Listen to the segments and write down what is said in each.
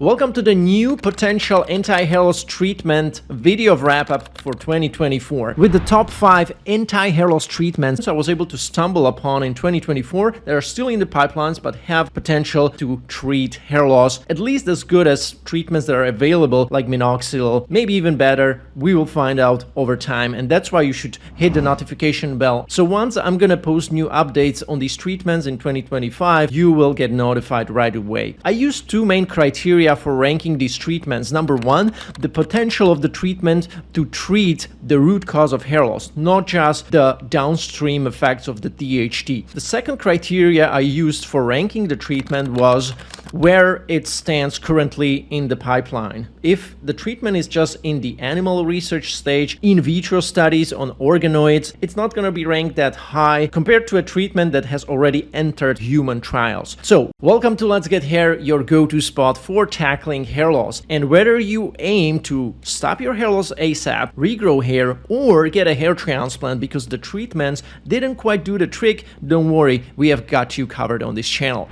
Welcome to the new potential anti-hair loss treatment video wrap-up for 2024. With the top 5 anti-hair loss treatments I was able to stumble upon in 2024 that are still in the pipelines but have potential to treat hair loss, at least as good as treatments that are available like Minoxidil, maybe even better. We will find out over time, and that's why you should hit the notification bell. So once I'm gonna post new updates on these treatments in 2025, you will get notified right away. I use two main criteria for ranking these treatments. Number one, the potential of the treatment to treat the root cause of hair loss, not just the downstream effects of the DHT. The second criteria I used for ranking the treatment was where it stands currently in the pipeline. If the treatment is just in the animal research stage, in vitro studies on organoids, it's not going to be ranked that high compared to a treatment that has already entered human trials. So, welcome to Let's Get Hair, your go-to spot for tackling hair loss. And whether you aim to stop your hair loss ASAP, regrow hair, or get a hair transplant because the treatments didn't quite do the trick, don't worry, we have got you covered on this channel.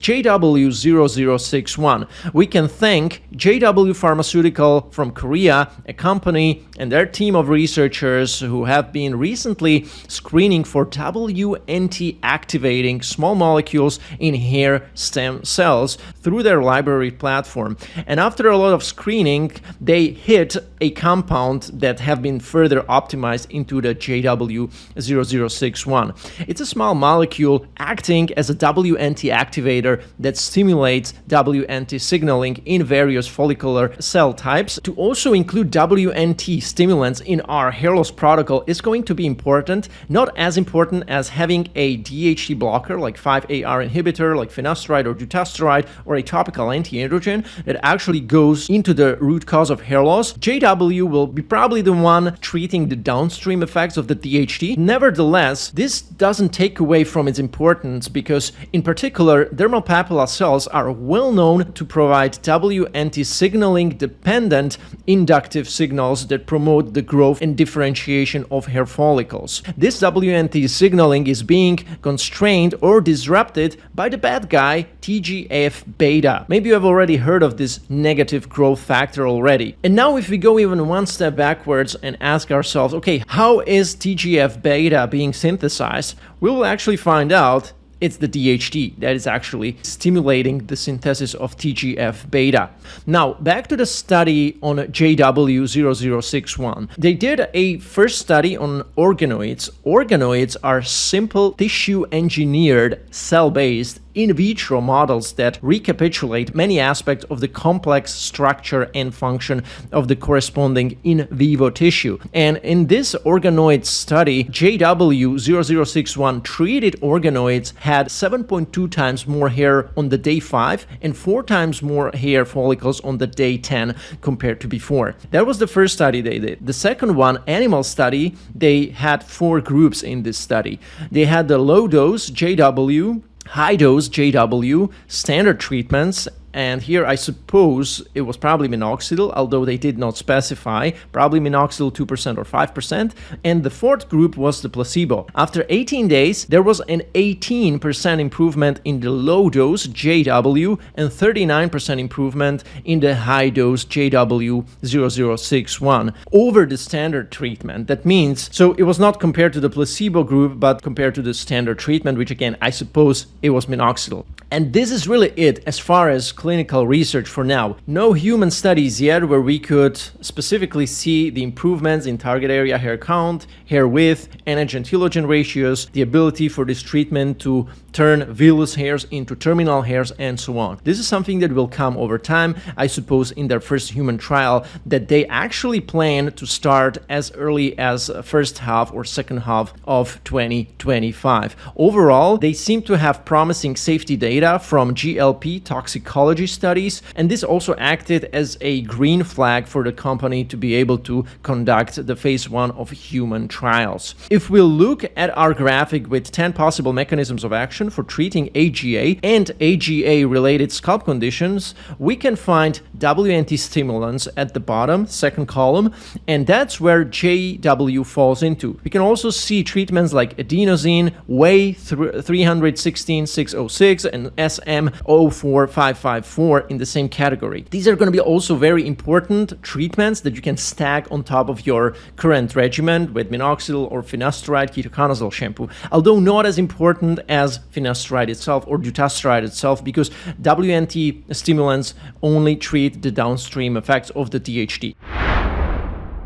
JW0061. We can thank JW Pharmaceutical from Korea, a company and their team of researchers who have been recently screening for WNT activating small molecules in hair stem cells through their library platform. And after a lot of screening, they hit a compound that have been further optimized into the JW0061. It's a small molecule acting as a WNT activator that stimulates WNT signaling in various follicular cell types. To also include WNT stimulants in our hair loss protocol is going to be important, not as important as having a DHT blocker like 5-AR inhibitor like finasteride or dutasteride, or a topical anti-androgen that actually goes into the root cause of hair loss. JW will be probably the one treating the downstream effects of the DHT. Nevertheless, this doesn't take away from its importance because, in particular, dermal papilla cells are well known to provide WNT signaling dependent inductive signals that promote the growth and differentiation of hair follicles. This WNT signaling is being constrained or disrupted by the bad guy TGF-beta. Maybe you have already heard of this negative growth factor already. And now if we go even one step backwards and ask ourselves, okay, how is TGF-beta being synthesized? We will actually find out it's the DHT that is actually stimulating the synthesis of TGF-beta. Now, back to the study on JW0061. They did a first study on organoids. Organoids are simple tissue-engineered, cell-based in vitro models that recapitulate many aspects of the complex structure and function of the corresponding in vivo tissue. And in this organoid study, JW0061 treated organoids had 7.2 times more hair on the day 5 and 4 times more hair follicles on the day 10 compared to before. That was the first study they did. The second one, animal study, they had 4 groups in this study. They had the low dose JW, high dose JW, standard treatments, and here I suppose it was probably Minoxidil, although they did not specify, probably Minoxidil 2% or 5%, and the fourth group was the placebo. After 18 days, there was an 18% improvement in the low dose JW and 39% improvement in the high dose JW0061 over the standard treatment. That means, so it was not compared to the placebo group, but compared to the standard treatment, which again, I suppose it was Minoxidil. And this is really it as far as clinical research for now. No human studies yet where we could specifically see the improvements in target area hair count, hair width, anagen-telogen ratios, the ability for this treatment to turn vellus hairs into terminal hairs, and so on. This is something that will come over time, I suppose, in their first human trial that they actually plan to start as early as first half or second half of 2025. Overall, they seem to have promising safety data from GLP toxicology studies, and this also acted as a green flag for the company to be able to conduct the phase 1 of human trials. If we look at our graphic with 10 possible mechanisms of action for treating AGA and AGA-related scalp conditions, we can find WNT stimulants at the bottom, second column, and that's where JW falls into. We can also see treatments like adenosine, WAY 316-606, and SM-0455 0.54 in the same category. These are going to be also very important treatments that you can stack on top of your current regimen with minoxidil or finasteride ketoconazole shampoo, although not as important as finasteride itself or dutasteride itself, because WNT stimulants only treat the downstream effects of the DHT.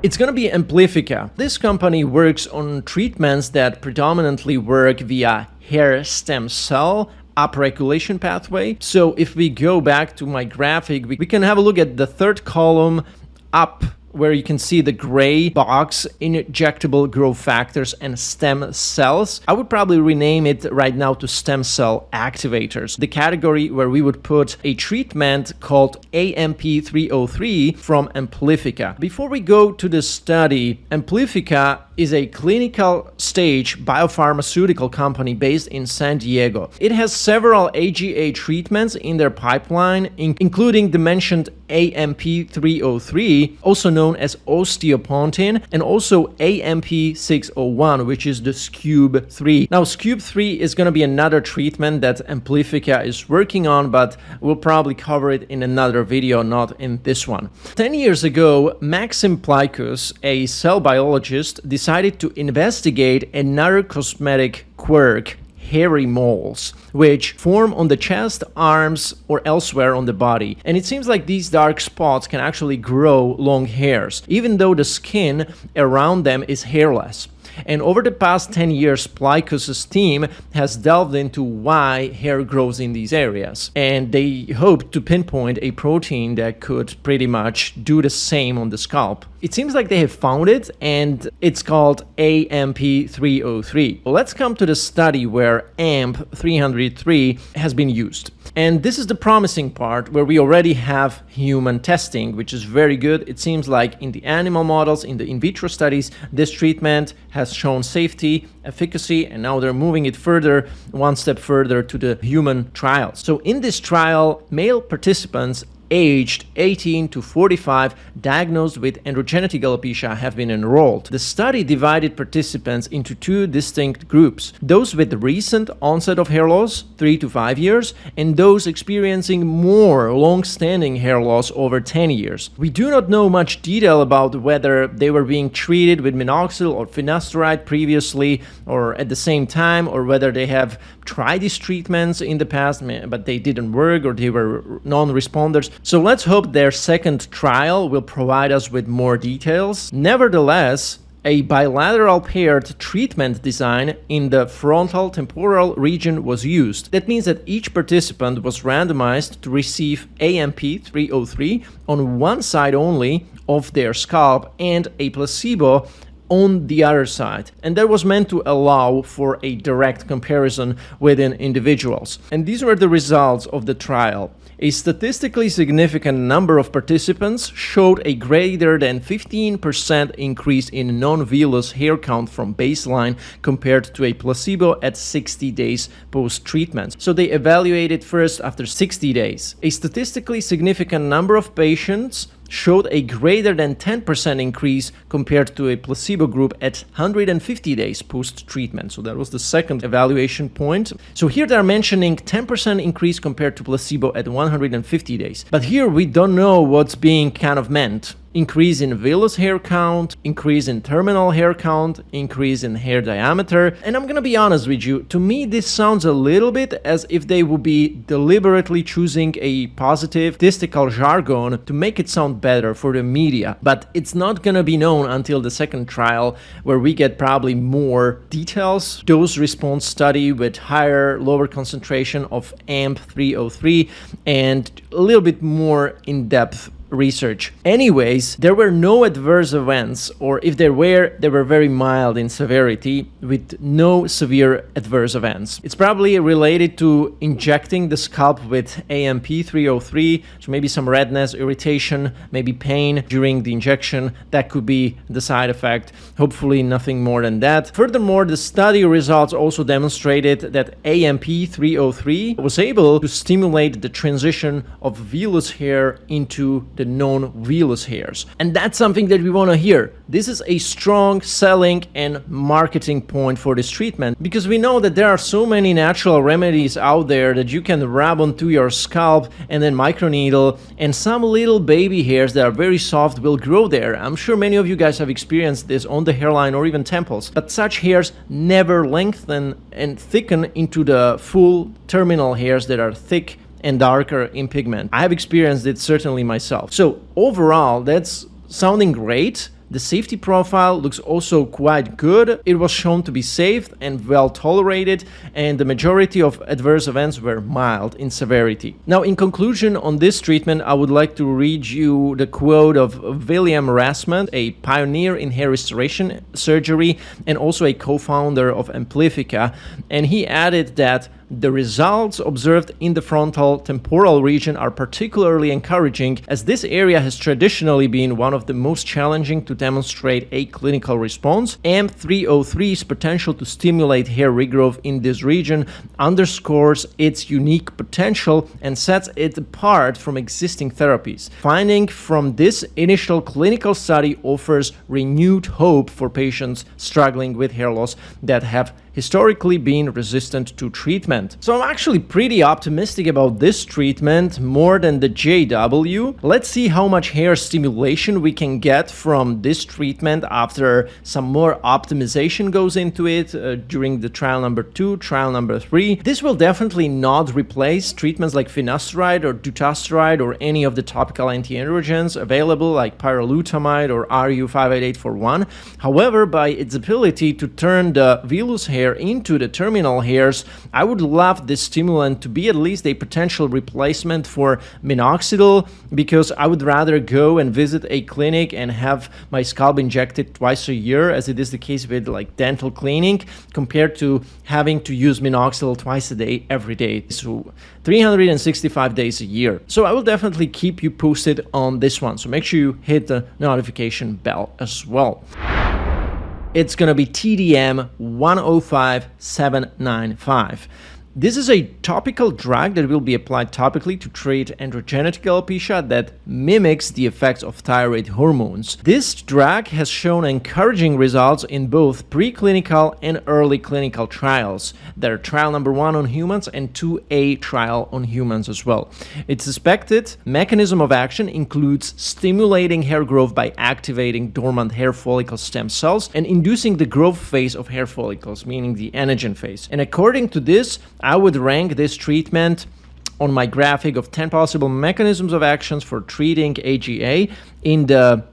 It's going to be Amplifica. This company works on treatments that predominantly work via hair stem cell upregulation pathway. So if we go back to my graphic, we can have a look at the third column up, where you can see the gray box, injectable growth factors and stem cells. I would probably rename it right now to stem cell activators, the category where we would put a treatment called AMP303 from Amplifica. Before we go to the study, Amplifica is a clinical stage biopharmaceutical company based in San Diego. It has several AGA treatments in their pipeline, including the mentioned AMP303, also known as osteopontin, and also AMP601, which is the SCUB3. Now, SCUB3 is going to be another treatment that Amplifica is working on, but we'll probably cover it in another video, not in this one. 10 years ago, Maxim Plikus, a cell biologist, decided to investigate another cosmetic quirk, hairy moles, which form on the chest, arms, or elsewhere on the body. And it seems like these dark spots can actually grow long hairs, even though the skin around them is hairless. And over the past 10 years, Plikus' team has delved into why hair grows in these areas. And they hope to pinpoint a protein that could pretty much do the same on the scalp. It seems like they have found it, and it's called AMP303. Well, let's come to the study where AMP303 has been used. And this is the promising part, where we already have human testing, which is very good. It seems like in the animal models, in the in vitro studies, this treatment has shown safety, efficacy, and now they're moving it further, one step further to the human trials. So in this trial, male participants aged 18 to 45 diagnosed with androgenetic alopecia have been enrolled. The study divided participants into two distinct groups: those with recent onset of hair loss, 3 to 5 years, and those experiencing more long-standing hair loss over 10 years. We do not know much detail about whether they were being treated with minoxidil or finasteride previously or at the same time, or whether they have tried these treatments in the past but they didn't work, or they were non-responders. So let's hope their second trial will provide us with more details. Nevertheless, a bilateral paired treatment design in the frontal temporal region was used. That means that each participant was randomized to receive AMP303 on one side only of their scalp and a placebo on the other side, and that was meant to allow for a direct comparison within individuals. And these were the results of the trial. A statistically significant number of participants showed a greater than 15% increase in non-vellus hair count from baseline compared to a placebo at 60 days post-treatment. So they evaluated first after 60 days. A statistically significant number of patients showed a greater than 10% increase compared to a placebo group at 150 days post-treatment. So that was the second evaluation point. So here they're mentioning 10% increase compared to placebo at 150 days. But here we don't know what's being kind of meant. Increase in vellus hair count, increase in terminal hair count, increase in hair diameter. And I'm gonna be honest with you, to me this sounds a little bit as if they would be deliberately choosing a positive statistical jargon to make it sound better for the media. But it's not gonna be known until the second trial, where we get probably more details. Dose response study with higher, lower concentration of AMP303 and a little bit more in-depth research. Anyways, there were no adverse events, or if there were, they were very mild in severity with no severe adverse events. It's probably related to injecting the scalp with AMP303, so maybe some redness, irritation, maybe pain during the injection. That could be the side effect. Hopefully nothing more than that. Furthermore, the study results also demonstrated that AMP303 was able to stimulate the transition of vellus hair into the the non-vellus hairs. And that's something that we want to hear. This is a strong selling and marketing point for this treatment, because we know that there are so many natural remedies out there that you can rub onto your scalp and then microneedle, and some little baby hairs that are very soft will grow there. I'm sure many of you guys have experienced this on the hairline or even temples, but such hairs never lengthen and thicken into the full terminal hairs that are thick and darker in pigment. I have experienced it certainly myself. So overall, that's sounding great. The safety profile looks also quite good. It was shown to be safe and well tolerated, and the majority of adverse events were mild in severity. Now, in conclusion on this treatment, I would like to read you the quote of William Rasmussen, a pioneer in hair restoration surgery and also a co-founder of Amplifica, and he added that the results observed in the frontal temporal region are particularly encouraging, as this area has traditionally been one of the most challenging to demonstrate a clinical response. AM303's potential to stimulate hair regrowth in this region underscores its unique potential and sets it apart from existing therapies. Finding from this initial clinical study offers renewed hope for patients struggling with hair loss that have historically been resistant to treatment. So I'm actually pretty optimistic about this treatment, more than the JW. Let's see how much hair stimulation we can get from this treatment after some more optimization goes into it during the trial number 2, trial number 3. This will definitely not replace treatments like finasteride or dutasteride or any of the topical anti-androgens available like pyrolutamide or RU58841. However, by its ability to turn the vellus hair into the terminal hairs, I would love this stimulant to be at least a potential replacement for minoxidil, because I would rather go and visit a clinic and have my scalp injected twice a year, as it is the case with like dental cleaning, compared to having to use minoxidil twice a day every day, so 365 days a year. So I will definitely keep you posted on this one, so make sure you hit the notification bell as well. It's gonna be TDM 105795. This is a topical drug that will be applied topically to treat androgenetic alopecia that mimics the effects of thyroid hormones. This drug has shown encouraging results in both preclinical and early clinical trials. There are trial number 1 on humans and 2A trial on humans as well. Its suspected mechanism of action includes stimulating hair growth by activating dormant hair follicle stem cells and inducing the growth phase of hair follicles, meaning the anagen phase. And according to this, I would rank this treatment on my graphic of 10 possible mechanisms of actions for treating AGA in the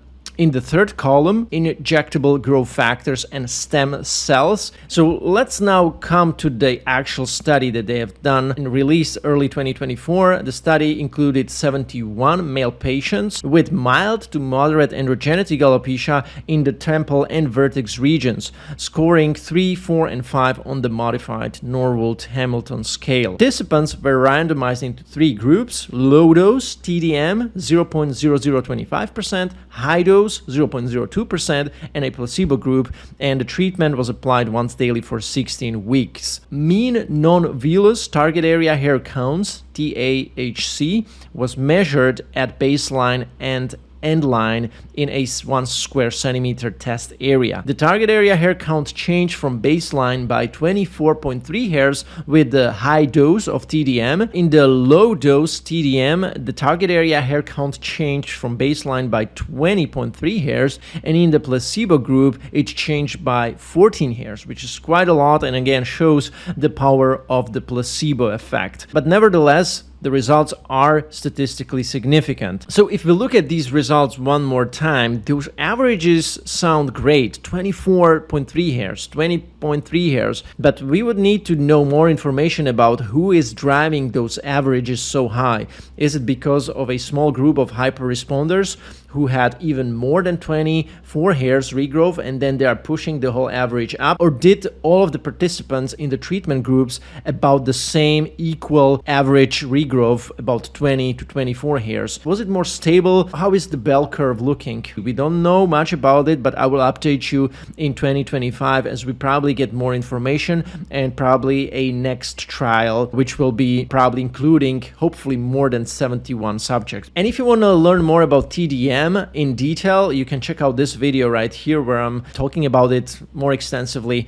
third column, injectable growth factors and stem cells. So let's now come to the actual study that they have done and released early 2024. The study included 71 male patients with mild to moderate androgenetic alopecia in the temple and vertex regions, scoring 3, 4, and 5 on the modified Norwood-Hamilton scale. Participants were randomized into 3 groups: low dose TDM 0.0025%, high dose 0.02%, and a placebo group, and the treatment was applied once daily for 16 weeks. Mean non-vellus target area hair counts, TAHC, was measured at baseline and end line in a 1 square centimeter test area. The target area hair count changed from baseline by 24.3 hairs with the high dose of TDM. In the low dose TDM, the target area hair count changed from baseline by 20.3 hairs, and in the placebo group, it changed by 14 hairs, which is quite a lot, and again shows the power of the placebo effect. But nevertheless, the results are statistically significant. So if we look at these results one more time, those averages sound great: 24.3 hairs, 20.3 hairs, but we would need to know more information about who is driving those averages so high. Is it because of a small group of hyper responders who had even more than 24 hairs regrowth, and then they are pushing the whole average up? Or did all of the participants in the treatment groups about the same equal average regrowth, about 20 to 24 hairs? Was it more stable? How is the bell curve looking? We don't know much about it, but I will update you in 2025 as we probably get more information and probably a next trial, which will be probably including hopefully more than 71 subjects. And if you want to learn more about TDM in detail, you can check out this video right here where I'm talking about it more extensively.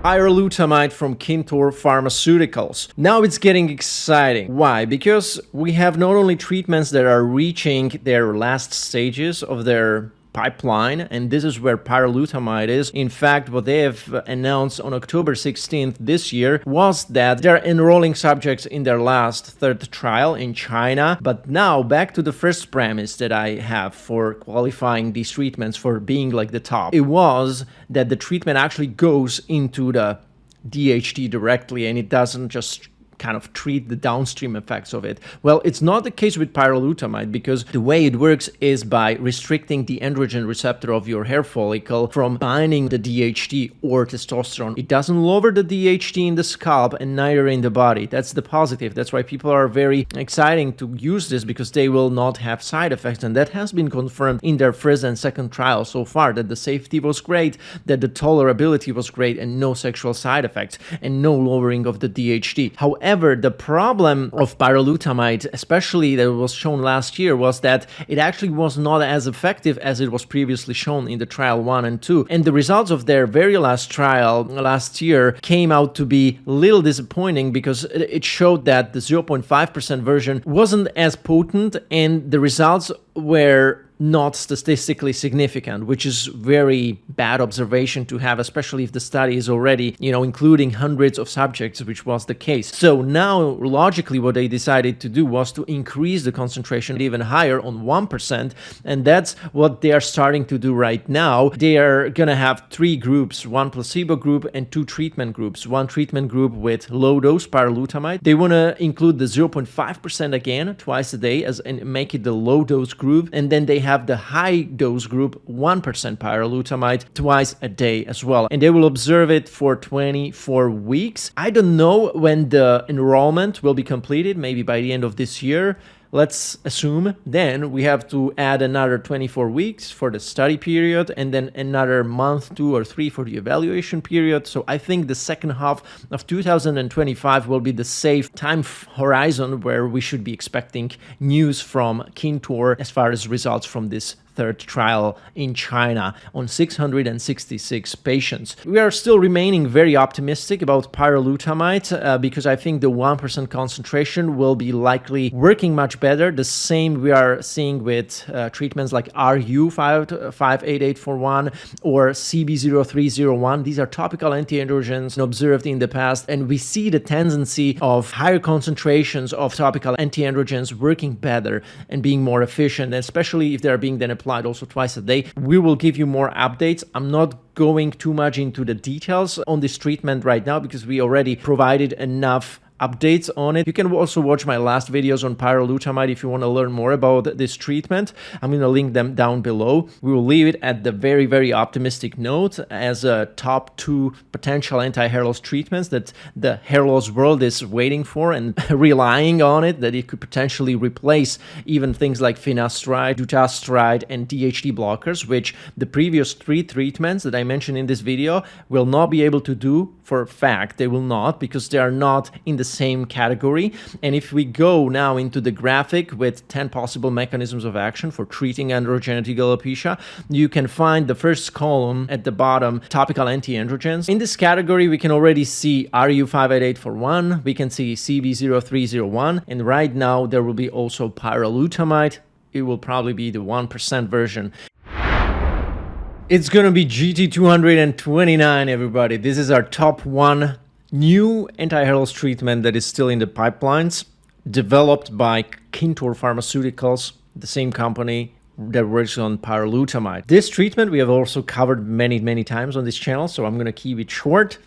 Pyralutamide from Kintor Pharmaceuticals. Now it's getting exciting. Why? Because we have not only treatments that are reaching their last stages of their pipeline, and this is where pyralutamide is. In fact, what they have announced on October 16th this year was that they're enrolling subjects in their last third trial in China. But now back to the first premise that I have for qualifying these treatments for being like the top. It was that the treatment actually goes into the DHT directly and it doesn't just kind of treat the downstream effects of it. Well, it's not the case with pyralutamide, because the way it works is by restricting the androgen receptor of your hair follicle from binding the DHT or testosterone. It doesn't lower the DHT in the scalp and neither in the body. That's the positive. That's why people are very excited to use this, because they will not have side effects, and that has been confirmed in their first and second trial so far, that the safety was great, that the tolerability was great, and no sexual side effects and no lowering of the DHT. However, the problem of pyralutamide, especially that was shown last year, was that it actually was not as effective as it was previously shown in the trial 1 and 2. And the results of their very last trial last year came out to be a little disappointing, because it showed that the 0.5% version wasn't as potent and the results were not statistically significant, which is very bad observation to have, especially if the study is already, including hundreds of subjects, which was the case. So now, logically, what they decided to do was to increase the concentration even higher on 1%, and that's what they are starting to do right now. They are gonna have 3 groups, 1 placebo group and 2 treatment groups. 1 treatment group with low-dose pyralutamide. They want to include the 0.5% again, twice a day, and make it the low-dose group, and then they have the high dose group 1% pyralutamide twice a day as well, and they will observe it for 24 weeks. I don't know when the enrollment will be completed, maybe by the end of this year. Let's assume then we have to add another 24 weeks for the study period and then another month, 2 or 3 for the evaluation period. So I think the second half of 2025 will be the safe time horizon where we should be expecting news from Kintor as far as results from this third trial in China on 666 patients. We are still remaining very optimistic about pyralutamide because I think the 1% concentration will be likely working much better. The same we are seeing with treatments like RU58841 or CB0301. These are topical antiandrogens observed in the past, and we see the tendency of higher concentrations of topical antiandrogens working better and being more efficient, especially if they are being then applied also twice a day. We will give you more updates. I'm not going too much into the details on this treatment right now because we already provided enough updates on it. You can also watch my last videos on pyralutamide if you want to learn more about this treatment. I'm going to link them down below. We will leave it at the very, very optimistic note as a top 2 potential anti-hair loss treatments that the hair loss world is waiting for and relying on it, that it could potentially replace even things like finasteride, dutasteride, and DHT blockers, which the previous 3 treatments that I mentioned in this video will not be able to do. For a fact, they will not, because they are not in the same category. And if we go now into the graphic with 10 possible mechanisms of action for treating androgenetic alopecia, you can find the first column at the bottom, topical anti-androgens. In this category, we can already see RU58841, we can see CB0301, and right now there will be also pyralutamide. It will probably be the 1% version. It's gonna be GT229, everybody. This is our top 1 new anti-hair loss treatment that is still in the pipelines, developed by Kintor Pharmaceuticals, the same company that works on pyralutamide. This treatment we have also covered many, many times on this channel, so I'm gonna keep it short.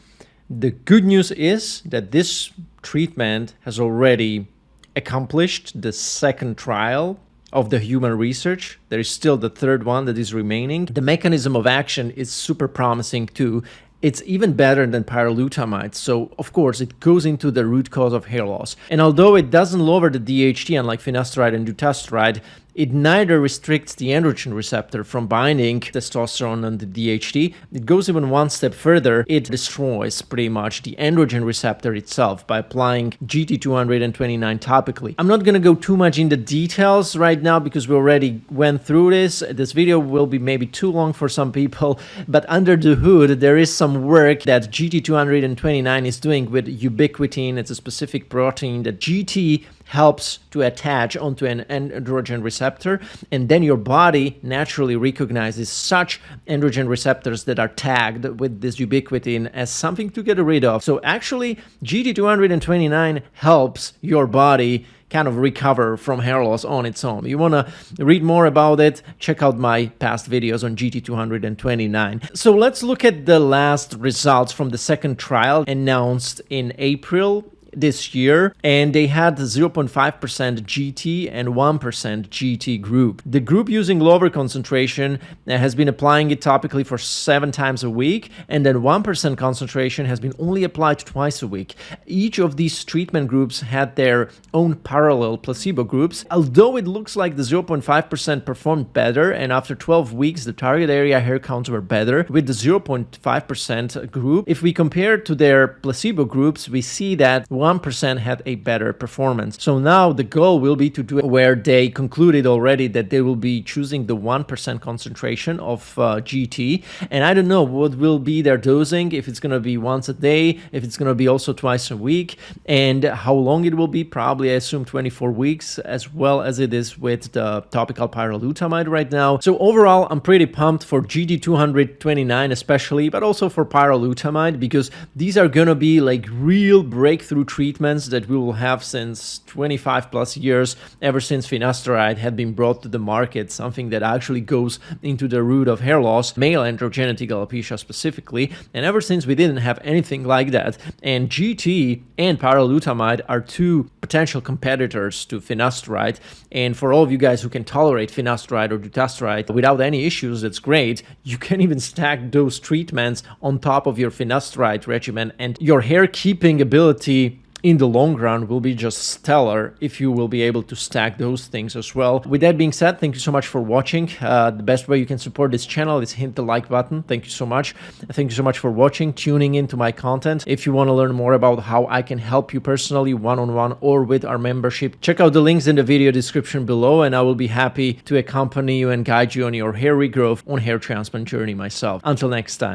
The good news is that this treatment has already accomplished the second trial of the human research. There is still the third one that is remaining. The mechanism of action is super promising too. It's even better than pyrolutamide, so of course it goes into the root cause of hair loss. And although it doesn't lower the DHT unlike finasteride and dutasteride, it neither restricts the androgen receptor from binding testosterone and the DHT. It goes even one step further. It destroys pretty much the androgen receptor itself by applying GT229 topically. I'm not going to go too much into details right now because we already went through this. This video will be maybe too long for some people, but under the hood there is some work that GT229 is doing with ubiquitin. It's a specific protein that GT helps to attach onto an androgen receptor, and then your body naturally recognizes such androgen receptors that are tagged with this ubiquitin as something to get rid of. So actually, GT229 helps your body kind of recover from hair loss on its own. You want to read more about it, check out my past videos on GT229. So let's look at the last results from the second trial announced in April this year, and they had 0.5% GT and 1% GT group. The group using lower concentration has been applying it topically for 7 times a week, and then 1% concentration has been only applied twice a week. Each of these treatment groups had their own parallel placebo groups. Although it looks like the 0.5% performed better, and after 12 weeks the target area hair counts were better with the 0.5% group, if we compare to their placebo groups, we see that 1% had a better performance. So now the goal will be to do it where they concluded already that they will be choosing the 1% concentration of GT. And I don't know what will be their dosing, if it's going to be once a day, if it's going to be also twice a week, and how long it will be. Probably, I assume, 24 weeks, as well as it is with the topical pyrolutamide right now. So overall, I'm pretty pumped for GT229 especially, but also for pyrolutamide, because these are going to be like real breakthrough treatments that we will have since 25 plus years, ever since finasteride had been brought to the market, something that actually goes into the root of hair loss, male androgenetic alopecia specifically, and ever since we didn't have anything like that. And GT and pyrolutamide are two potential competitors to finasteride, and for all of you guys who can tolerate finasteride or dutasteride without any issues, that's great. You can even stack those treatments on top of your finasteride regimen, and your hair keeping ability in the long run will be just stellar if you will be able to stack those things as well. With that being said, thank you so much for watching. The best way you can support this channel is hit the like button. Thank you so much. Thank you so much for watching, tuning into my content. If you want to learn more about how I can help you personally, one-on-one or with our membership, check out the links in the video description below, and I will be happy to accompany you and guide you on your hair regrowth, on hair transplant journey myself. Until next time.